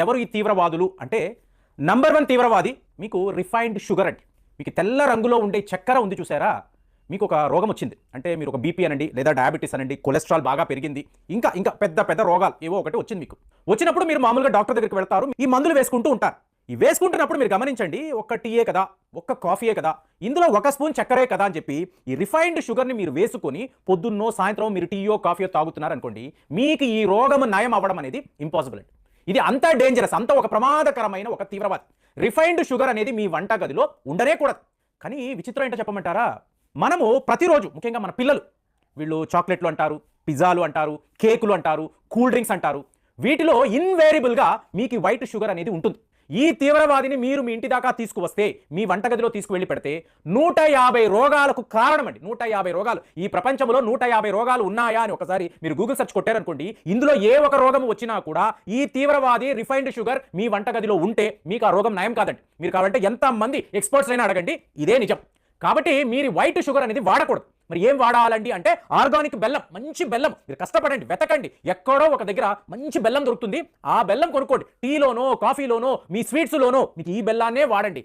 ఎవరు ఈ తీవ్రవాదులు అంటే నంబర్ 1 తీవ్రవాది మీకు రిఫైన్డ్ షుగర్ అండి. మీకు తెల్ల రంగులో ఉండే చక్కెర ఉంది చూసారా? మీకు ఒక రోగం వచ్చింది. అంటే మీరు ఒక బీపీ అనండి, లేదా డయాబెటిస్ అనండి, కొలెస్ట్రాల్ బాగా పెరిగింది. ఇంకా ఇంకా పెద్ద పెద్ద రోగాలు ఏవో ఒకటి వచ్చింది మీకు. వచ్చినప్పుడు మీరు మామూలుగా డాక్టర్ దగ్గరికి వెళ్తారు. ఈ మందులు వేసుకుంటూ ఉంటారు. ఈ వేసుకుంటున్నప్పుడు మీరు గమనించండి, ఒక్క టీయే కదా, ఒక్క కాఫీయే కదా, ఇందులో ఒక స్పూన్ చక్కెరే కదా అని చెప్పి ఈ రిఫైన్డ్ షుగర్ని మీరు వేసుకొని పొద్దున్నో సాయంత్రం మీరు టీయో కాఫీయో తాగుతున్నారు అనుకోండి, మీకు ఈ రోగం నయం అవ్వడం అనేది ఇంపాసిబుల్ అండి. ఇది అంత డేంజరస్, అంత ఒక ప్రమాదకరమైన ఒక తీవ్రవాది. రిఫైన్డ్ షుగర్ అనేది మీ వంటగదిలో ఉండనే కూడదు. కానీ విచిత్రం ఏంటో చెప్పమంటారా? మనము ప్రతిరోజు ముఖ్యంగా మన పిల్లలు వీళ్ళు చాక్లెట్లు అంటారు, పిజ్జాలు అంటారు, కేకులు అంటారు, కూల్ డ్రింక్స్ అంటారు. వీటిలో ఇన్వేరియబుల్గా మీకు వైట్ షుగర్ అనేది ఉంటుంది. ఈ తీవ్రవాదిని మీరు మీ ఇంటి దాకా తీసుకువస్తే, మీ వంటగదిలో తీసుకువెళ్ళి పెడితే 150 రోగాలకు కారణమండి. 150 రోగాలు. ఈ ప్రపంచంలో 150 రోగాలు ఉన్నాయా అని ఒకసారి మీరు గూగుల్ సెర్చ్ కొట్టారనుకోండి, ఇందులో ఏ ఒక రోగం వచ్చినా కూడా ఈ తీవ్రవాది రిఫైన్డ్ షుగర్ మీ వంటగదిలో ఉంటే మీకు ఆ రోగం నయం కాదండి. మీరు కావాలంటే ఎంతమంది ఎక్స్పర్ట్స్ అయినా అడగండి, ఇదే నిజం. కాబట్టి మీరు వైట్ షుగర్ అనేది వాడకూడదు. మరి ఏం వాడాలండి అంటే ఆర్గానిక్ బెల్లం, మంచి బెల్లం. మీరు కష్టపడండి, వెతకండి, ఎక్కడో ఒక దగ్గర మంచి బెల్లం దొరుకుతుంది. ఆ బెల్లం కొనుక్కోండి. టీలోనో, కాఫీలోనో, మీ స్వీట్స్లోనో మీకు ఈ బెల్లాన్నే వాడండి.